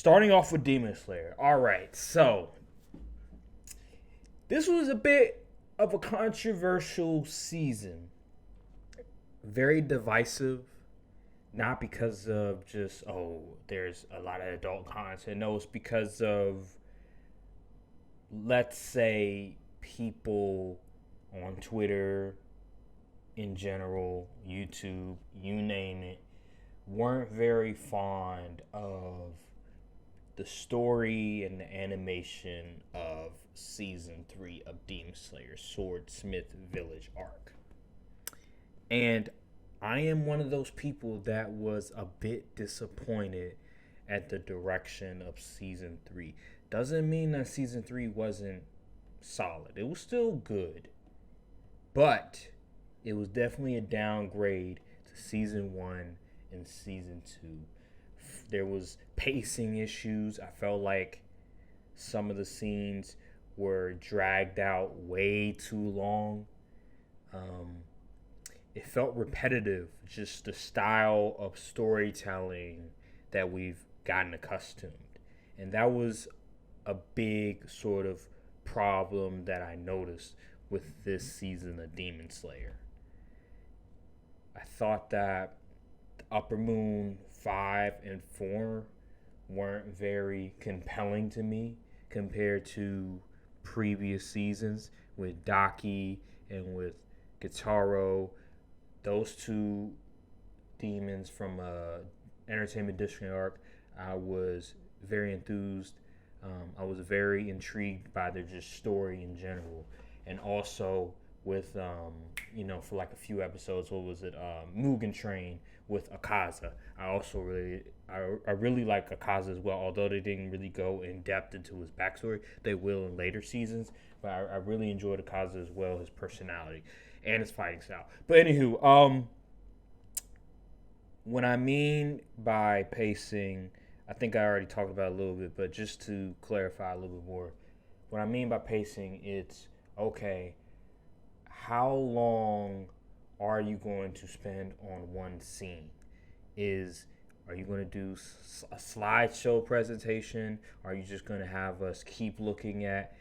starting off with Demon Slayer. All right, so this was a bit of a controversial season. Very divisive, not because of just, there's a lot of adult content. No, it's because of, let's say, people on Twitter in general, YouTube, you name it, weren't very fond of the story and the animation of season 3 of Demon Slayer Swordsmith Village arc. And I am one of those people that was a bit disappointed at the direction of season 3. Doesn't mean that season 3 wasn't solid. It was still good. But it was definitely a downgrade to season 1 and season 2. There was pacing issues. I felt like some of the scenes were dragged out way too long. It felt repetitive, just the style of storytelling that we've gotten accustomed. And that was a big sort of problem that I noticed with this season of Demon Slayer. I thought that Upper Moon 5 and 4 weren't very compelling to me compared to previous seasons with Daki and with Gitaro. Those two demons from Entertainment District arc, I was very enthused. I was very intrigued by their just story in general. And also with, for like a few episodes, what was it? Mugen Train with Akaza. I really like Akaza as well, although they didn't really go in depth into his backstory. They will in later seasons, but I really enjoyed Akaza as well, his personality and his fighting style. But anywho, when I mean by pacing, I think I already talked about it a little bit, but just to clarify a little bit more, what I mean by pacing, it's okay, how long are you going to spend on one scene? Are you going to do a slideshow presentation? Are you just going to have us keep looking at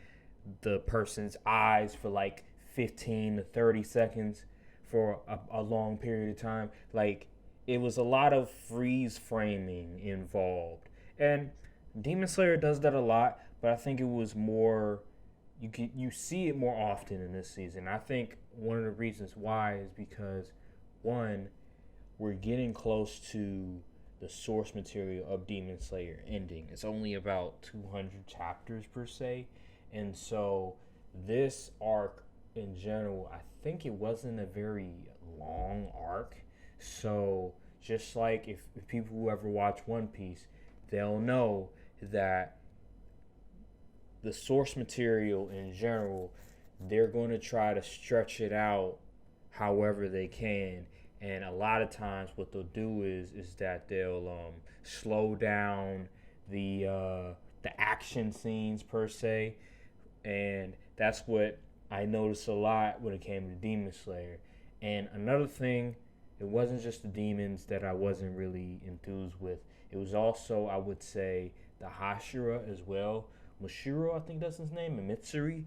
the person's eyes for like 15 to 30 seconds for a long period of time? Like, it was a lot of freeze framing involved. And Demon Slayer does that a lot, but I think it was more, you see it more often in this season. I think one of the reasons why is because, one, we're getting close to the source material of Demon Slayer ending. It's only about 200 chapters per se. And so this arc in general, I think it wasn't a very long arc. So just like if people who ever watch One Piece, they'll know that the source material in general, they're going to try to stretch it out however they can. And a lot of times what they'll do is that they'll slow down the action scenes per se. And that's what I noticed a lot when it came to Demon Slayer. And another thing, it wasn't just the demons that I wasn't really enthused with. It was also, I would say, the Hashira as well. Mushiro, I think that's his name, and Mitsuri.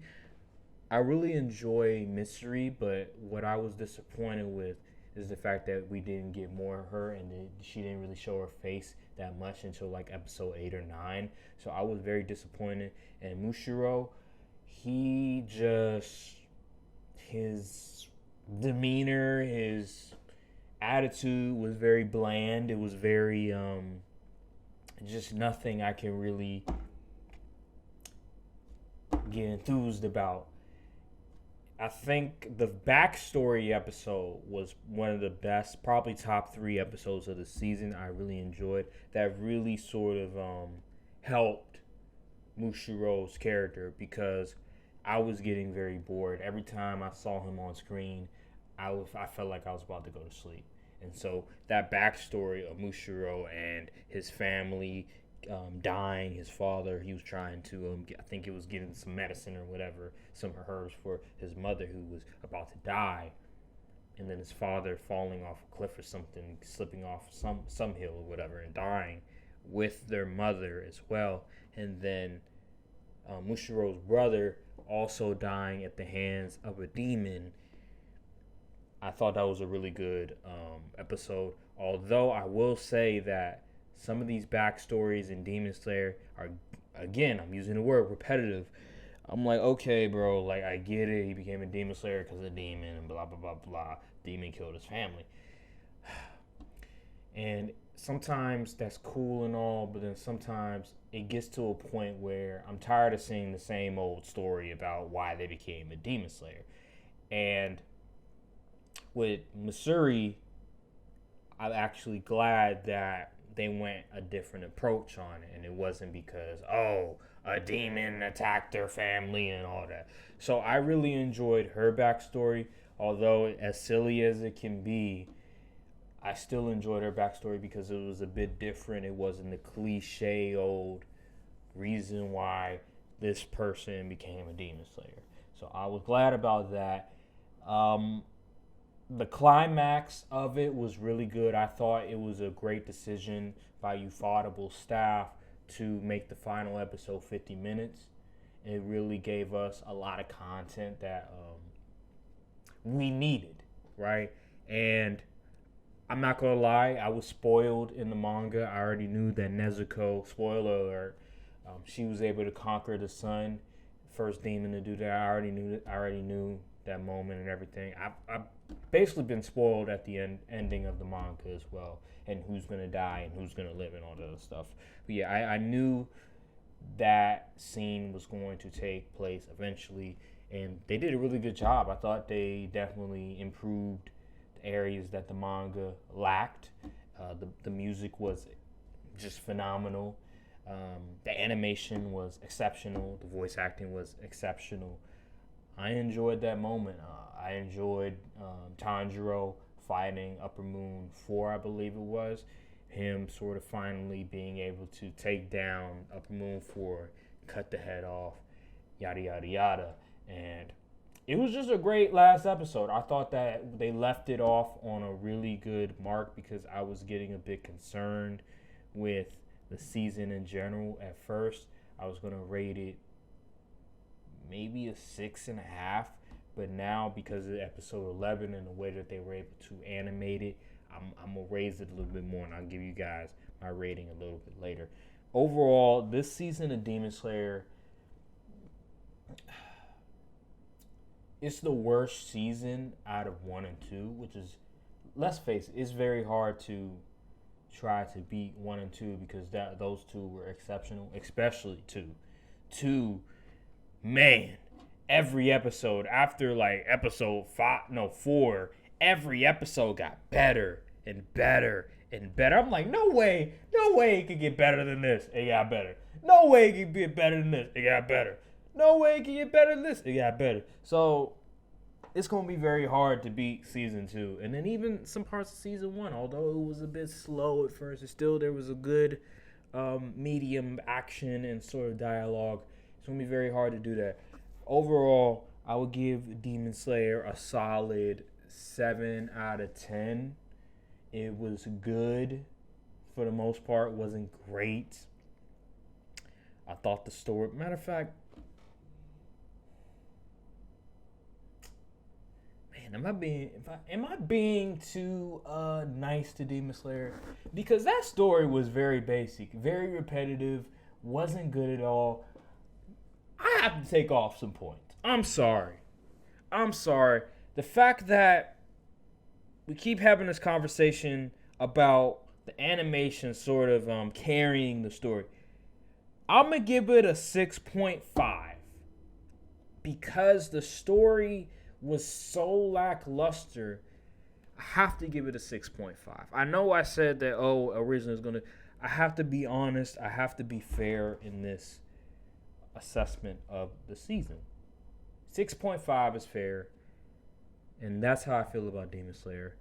I really enjoy Mitsuri, but what I was disappointed with is the fact that we didn't get more of her, and she didn't really show her face that much until like episode 8 or 9. So I was very disappointed. And Mushiro, his demeanor, his attitude was very bland. It was very just nothing I can really get enthused about. I think the backstory episode was one of the best, probably top 3 episodes of the season. I really enjoyed that. Really sort of helped Mushiro's character because I was getting very bored every time I saw him on screen. I felt like I was about to go to sleep. And so that backstory of Mushiro and his family dying, his father, he was trying to, I think it was getting some medicine or whatever, some herbs for his mother who was about to die. And then his father falling off a cliff or something, slipping off some hill or whatever and dying with their mother as well. And then Mushiro's brother also dying at the hands of a demon. I thought that was a really good episode. Although I will say that some of these backstories in Demon Slayer are, again, I'm using the word repetitive. I'm like, okay, bro, like, I get it. He became a Demon Slayer because of demon and blah, blah, blah, blah. Demon killed his family. And sometimes that's cool and all, but then sometimes it gets to a point where I'm tired of seeing the same old story about why they became a Demon Slayer. And with Missouri, I'm actually glad that they went a different approach on it, and it wasn't because, oh, a demon attacked their family and all that. So I really enjoyed her backstory, although as silly as it can be, I still enjoyed her backstory because it was a bit different. It wasn't the cliche old reason why this person became a Demon Slayer. So I was glad about that. The climax of it was really good. I thought it was a great decision by Ufotable staff to make the final episode 50 minutes. It really gave us a lot of content that we needed, right? And I'm not going to lie, I was spoiled in the manga. I already knew that Nezuko, spoiler alert, she was able to conquer the sun. First demon to do that. I already knew that moment and everything. I've basically been spoiled at the ending of the manga as well, and who's going to die and who's going to live and all that other stuff. But yeah, I knew that scene was going to take place eventually, and they did a really good job. I thought they definitely improved the areas that the manga lacked. The music was just phenomenal. The animation was exceptional. The voice acting was exceptional. I enjoyed that moment. I enjoyed Tanjiro fighting Upper Moon 4, I believe it was. Him sort of finally being able to take down Upper Moon 4, cut the head off, yada, yada, yada. And it was just a great last episode. I thought that they left it off on a really good mark because I was getting a bit concerned with the season in general. At first, I was going to rate it maybe a 6.5, but now because of episode 11 and the way that they were able to animate it, I'm gonna raise it a little bit more, and I'll give you guys my rating a little bit later. Overall, this season of Demon Slayer, it's the worst season out of 1 and 2, which is, let's face it, it's very hard to try to beat 1 and 2 because those two were exceptional, especially 2. 2, man, every episode after like episode 4, every episode got better and better and better. I'm like, no way it could get better than this. It got better. No way it could get better than this. It got better. No way it could get better than this. It got better. So it's going to be very hard to beat season 2. And then even some parts of season 1, although it was a bit slow at first, there was a good medium action and sort of dialogue. It's going to be very hard to do that. Overall, I would give Demon Slayer a solid 7 out of 10. It was good for the most part. It wasn't great. I thought the story, matter of fact, man, am I being too nice to Demon Slayer? Because that story was very basic, very repetitive, wasn't good at all. I have to take off some points. I'm sorry. The fact that we keep having this conversation about the animation sort of carrying the story, I'm going to give it a 6.5 because the story was so lackluster. I have to give it a 6.5. I know I said that, originally is going to... I have to be honest. I have to be fair in this assessment of the season. 6.5 is fair, and that's how I feel about Demon Slayer.